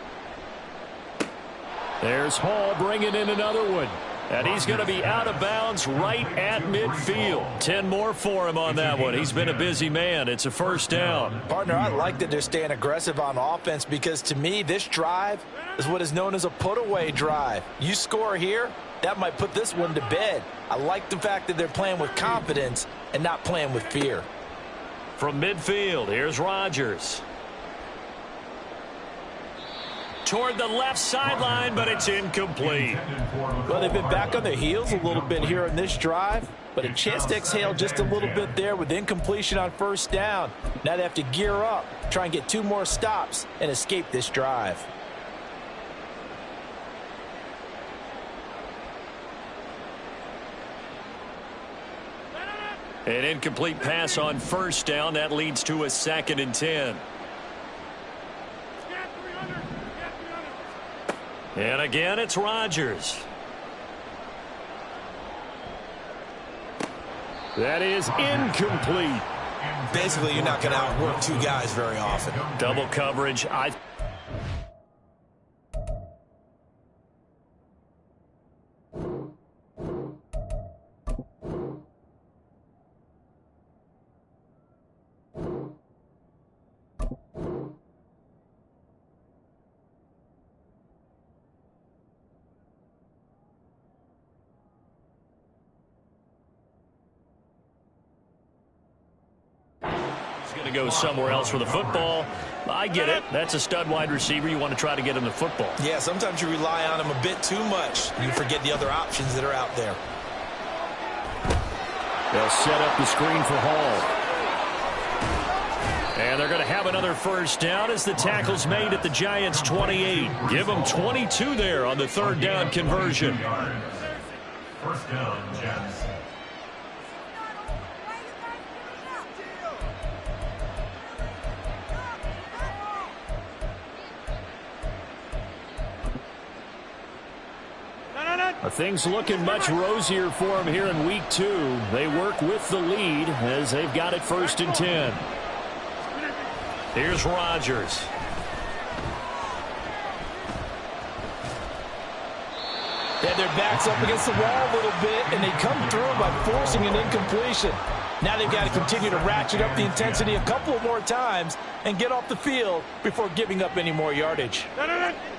There's Hall bringing in another one. And he's going to be out of bounds right at midfield. 10 more for him on that one. He's been a busy man. It's a first down.
Partner, I like that they're staying aggressive on offense, because to me, this drive is what is known as a put-away drive. You score here, that might put this one to bed. I like the fact that they're playing with confidence and not playing with fear.
From midfield, here's Rodgers. Toward the left sideline, but it's incomplete.
Well, they've been back on their heels a little bit here in this drive, but a chance to exhale just a little bit there with incompletion on first down. Now they have to gear up, try and get 2 more stops, and escape this drive.
An incomplete pass on first down. That leads to a 2nd and 10. And again, it's Rodgers. That is incomplete.
Basically, you're not going to outwork 2 guys very often.
Double coverage. To go somewhere else for the football. I get it. That's a stud wide receiver. You want to try to get him the football.
Yeah, sometimes you rely on him a bit too much. You forget the other options that are out there.
They'll set up the screen for Hall. And they're going to have another first down as the tackle's made at the Giants' 28. Give them 22 there on the 3rd down conversion.
First down, Jets.
Things looking much rosier for them here in week 2. They work with the lead as they've got it 1st and 10. Here's Rodgers.
They had their backs up against the wall a little bit, and they come through by forcing an incompletion. Now they've got to continue to ratchet up the intensity a couple of more times and get off the field before giving up any more yardage.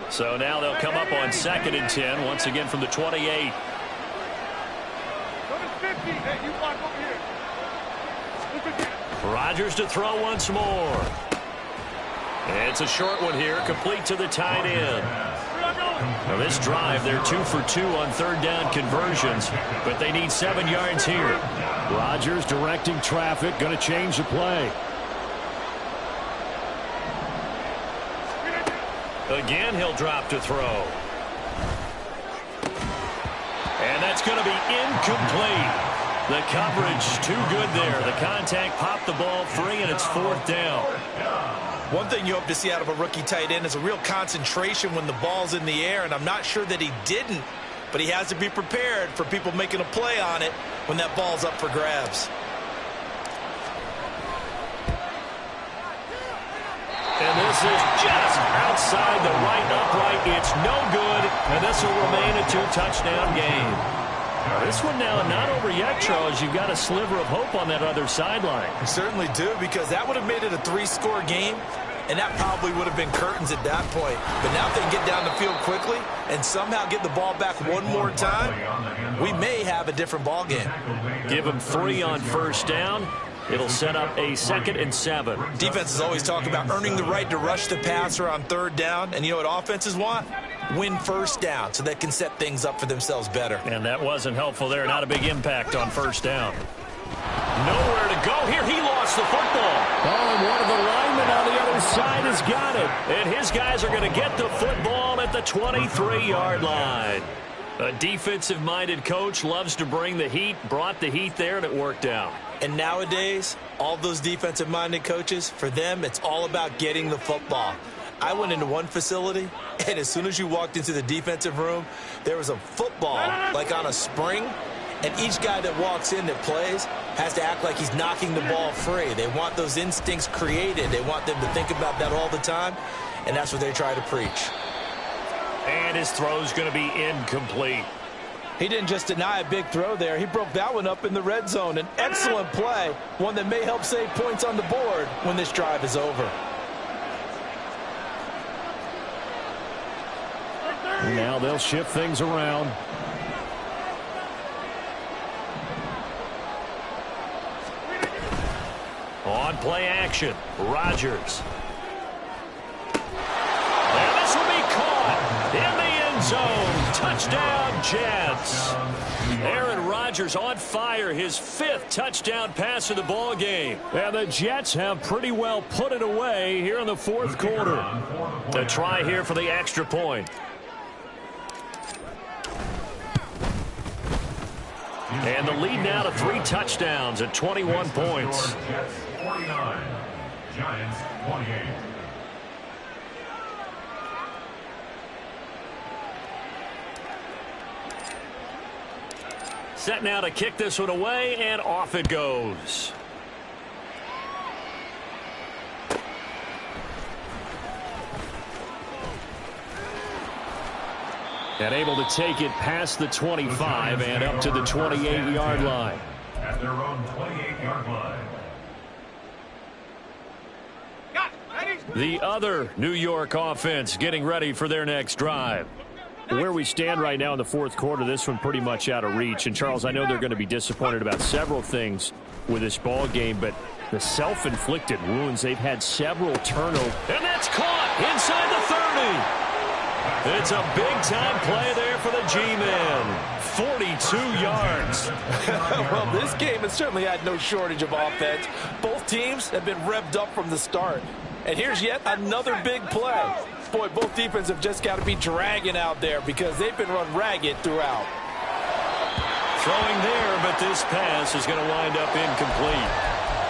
So now they'll come up on 2nd and 10, once again from the 28. Rodgers to throw once more. It's a short one here, complete to the tight end. Now this drive, they're 2 for 2 on 3rd down conversions, but they need 7 yards here. Rodgers directing traffic, going to change the play. Again, he'll drop to throw. And that's going to be incomplete. The coverage too good there. The contact popped the ball free, and it's 4th down.
One thing you hope to see out of a rookie tight end is a real concentration when the ball's in the air, and I'm not sure that he didn't, but he has to be prepared for people making a play on it when that ball's up for grabs.
And this is just outside the right upright. It's no good, and this will remain a 2-touchdown game. This one now not over yet, Charles. You've got a sliver of hope on that other sideline.
You certainly do, because that would have made it a 3-score game, and that probably would have been curtains at that point. But now if they can get down the field quickly and somehow get the ball back one more time, we may have a different ball game.
Give them 3 on first down. It'll set up a 2nd and 7.
Defenses always talk about earning the right to rush the passer on 3rd down, and you know what offenses want? Win first down so they can set things up for themselves better.
And that wasn't helpful there. Not a big impact on first down. Nowhere to go here. He lost the football. Oh, and one of the linemen on the other side has got it. And his guys are going to get the football at the 23-yard line. A defensive-minded coach loves to bring the heat, brought the heat there, and it worked out.
And nowadays, all those defensive-minded coaches, for them, it's all about getting the football. I went into one facility, and as soon as you walked into the defensive room, there was a football, like on a spring, and each guy that walks in that plays has to act like he's knocking the ball free. They want those instincts created. They want them to think about that all the time, and that's what they try to preach.
And his throw's going to be incomplete.
He didn't just deny a big throw there. He broke that one up in the red zone. An excellent play, one that may help save points on the board when this drive is over.
Now they'll shift things around. On play action, Rodgers. And this will be caught in the end zone. Touchdown, Jets. Aaron Rodgers on fire, his 5th touchdown pass of the ball game. And the Jets have pretty well put it away here in the 4th quarter. A try here for the extra point. And the lead now to 3 touchdowns at 21 points.
Jets 49, Giants 28.
Set now to kick this one away, and off it goes. And able to take it past the 25 and up to the 28-yard line.
At their own 28-yard line.
The other New York offense getting ready for their next drive. Where we stand right now in the 4th quarter, this one pretty much out of reach. And, Charles, I know they're going to be disappointed about several things with this ball game, but the self-inflicted wounds, they've had several turnovers. And that's caught inside the 30. It's a big-time play there for the G-Men. 42 yards.
Well, this game has certainly had no shortage of offense. Both teams have been revved up from the start. And here's yet another big play. Boy, both defenses have just got to be dragging out there because they've been run ragged throughout.
Throwing there, but this pass is going to wind up incomplete.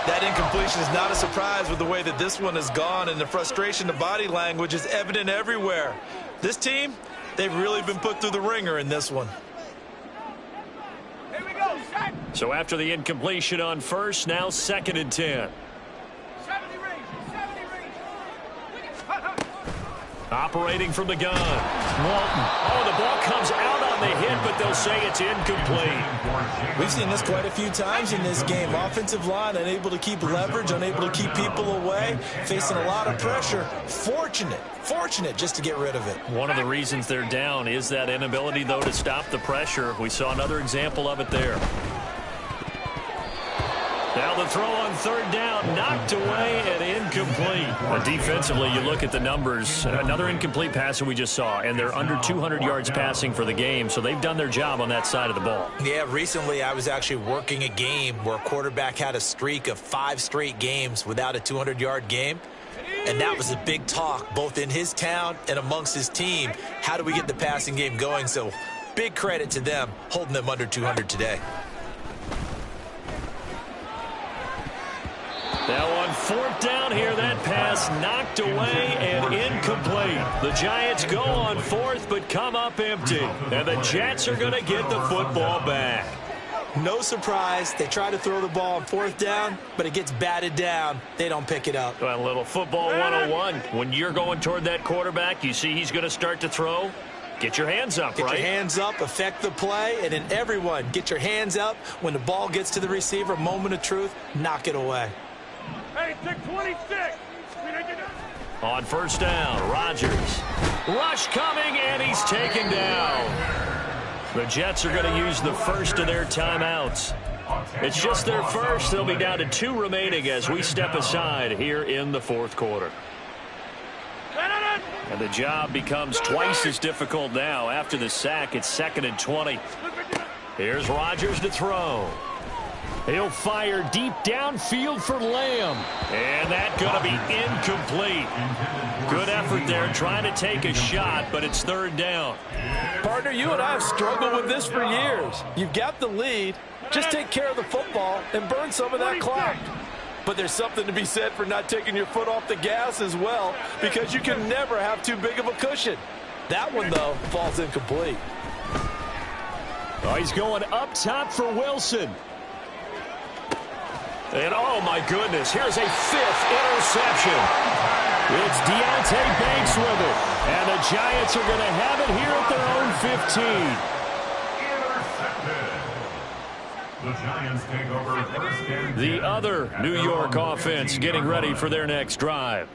That incompletion is not a surprise with the way that this one has gone, and the frustration, the body language is evident everywhere. This team, they've really been put through the ringer in this one.
Here we go, set.
So after the incompletion on first, now 2nd and 10.
70 range.
Operating from the gun. Walton. Oh, the ball comes out on the hit, but they'll say it's incomplete.
We've seen this quite a few times in this game. Offensive line unable to keep leverage, unable to keep people away, facing a lot of pressure. Fortunate just to get rid of it.
One of the reasons they're down is that inability, though, to stop the pressure. We saw another example of it there. Now the throw on 3rd down, knocked away and incomplete. But defensively, you look at the numbers. Another incomplete pass that we just saw, and they're under 200 yards passing for the game, so they've done their job on that side of the ball.
Yeah, recently I was actually working a game where a quarterback had a streak of 5 straight games without a 200-yard game. And that was a big talk, both in his town and amongst his team. How do we get the passing game going? So big credit to them, holding them under 200 today.
Now on 4th down here, that pass knocked away and incomplete. The Giants go on 4th, but come up empty. And the Jets are going to get the football back.
No surprise, they try to throw the ball on 4th down, but it gets batted down. They don't pick it up.
Well, a little football 101. When you're going toward that quarterback, you see he's going to start to throw. Get your hands up,
right?
Get
your hands up, affect the play, and then everyone, get your hands up. When the ball gets to the receiver, moment of truth, knock it away.
Hey, take 26.
On 1st down, Rodgers. Rush coming, and he's taken down. The Jets are going to use the first of their timeouts. It's just their first. They'll be down to 2 remaining as we step aside here in the 4th quarter. And the job becomes twice as difficult now. After the sack, it's 2nd and 20. Here's Rodgers to throw. He'll fire deep downfield for Lamb. And that's going to be incomplete. Good effort there trying to take a shot, but it's third down.
Partner, you and I have struggled with this for years. You've got the lead. Just take care of the football and burn some of that clock. But there's something to be said for not taking your foot off the gas as well, because you can never have too big of a cushion. That one, though, falls incomplete.
Oh, he's going up top for Wilson. And, oh, my goodness, here's a fifth interception. It's Deonte Banks with it. And the Giants are going to have it here at their own 15.
Intercepted. The Giants take over first and 10.
The other New York offense getting ready for their next drive.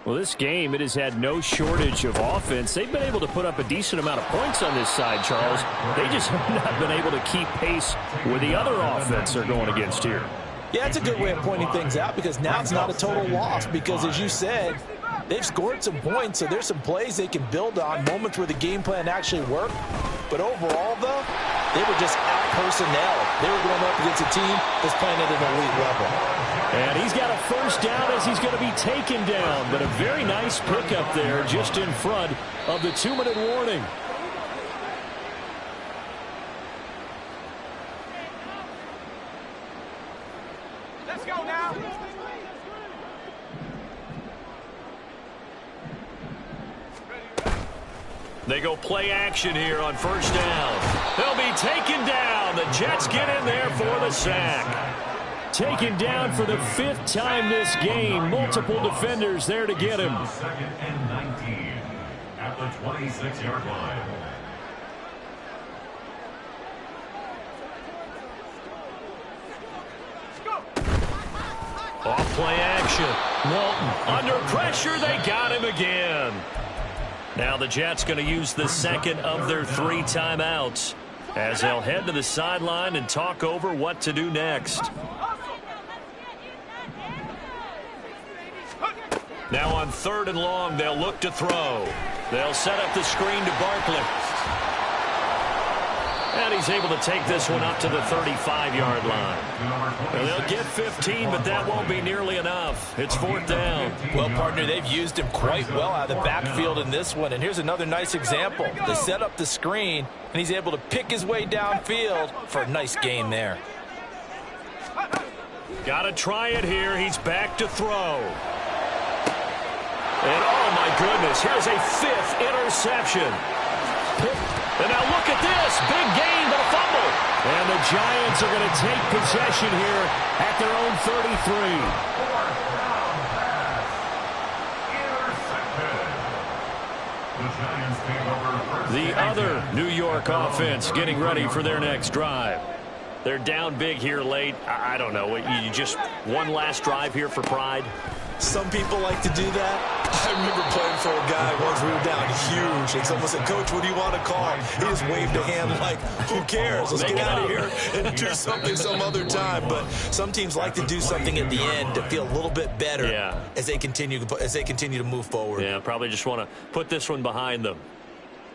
Well, this game, it has had no shortage of offense. They've been able to put up a decent amount of points on this side, Charles. They just have not been able to keep pace with the other offense they're going against here.
Yeah, it's a good way of pointing things out, because now it's not a total loss, because as you said, they've scored some points, so there's some plays they can build on, moments where the game plan actually worked. But overall, though, they were just out-personnel. They were going up against a team that's playing at an elite level.
And he's got a first down as he's going to be taken down, but a very nice pickup there just in front of the 2-minute warning.
Let's go now.
They go play action here on first down. They'll be taken down. The Jets get in there for the sack. Taken down for the 5th time this game. Multiple defenders there to get him.
Second and 19 at the 26-yard line.
Off play action. Walton under pressure. They got him again. Now the Jets going to use the second of their 3 timeouts as they'll head to the sideline and talk over what to do next. Now on 3rd and long, they'll look to throw. They'll set up the screen to Barkley. And he's able to take this one up to the 35-yard line. And they'll get 15, but that won't be nearly enough. It's 4th down.
Well, partner, they've used him quite well out of the backfield in this one. And here's another nice example. They set up the screen, and he's able to pick his way downfield for a nice gain there.
Got to try it here. He's back to throw. And, oh, my goodness, here's a 5th interception. And now look at this. Big gain, but a fumble. And the Giants are going to take possession here at their own 33. The other New York offense getting ready for their next drive. They're down big here late. I don't know. You just one last drive here for pride?
Some people like to do that. I remember playing for a guy once we were down huge, and someone said, "Coach, what do you want to call?" He just waved a hand like, who cares? Let's get out of here and do something some other time. But some teams like to do something at the end to feel a little bit better as they continue to move forward.
Yeah, probably just want to put this one behind them.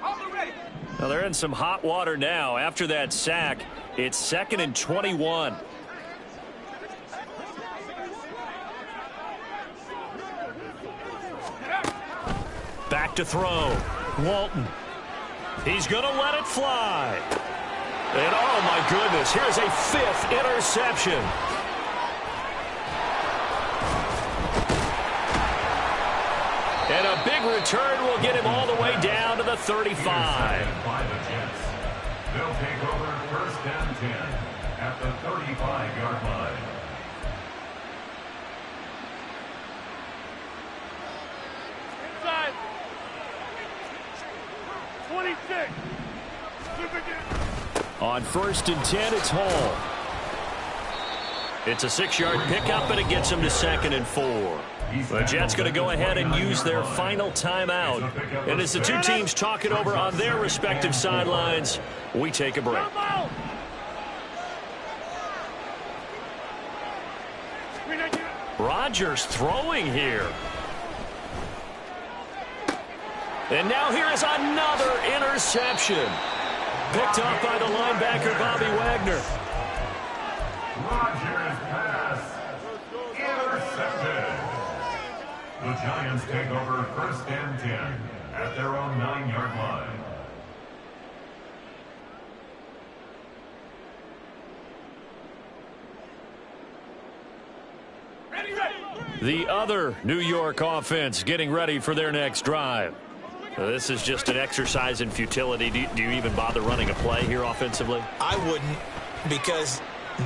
Now they're in some hot water now. After that sack, it's 2nd and 21. Back to throw. Walton. He's going to let it fly. And, oh, my goodness, here's a 5th interception. And a big return will get him all the way down to the 35.
By the Jets. They'll take over first and 10 at the 35-yard line.
Inside. 26.
On 1st and 10, it's Hall. It's a 6-yard pickup, and it gets him to 2nd and 4. The Jets going to go ahead and use their final timeout. And as the two teams talk it over on their respective sidelines, we take a break. Rodgers throwing here. And now here is another interception. Picked up by the linebacker, Bobby Wagner.
Rodgers' pass intercepted. The Giants take over 1st and 10 at their own 9-yard line.
The other New York offense getting ready for their next drive. This is just an exercise in futility. Do you even bother running a play here offensively?
I wouldn't, because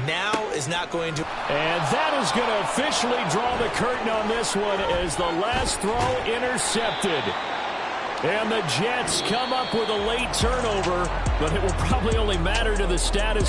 now is not going to.
And that is going to officially draw the curtain on this one as the last throw intercepted. And the Jets come up with a late turnover, but it will probably only matter to the status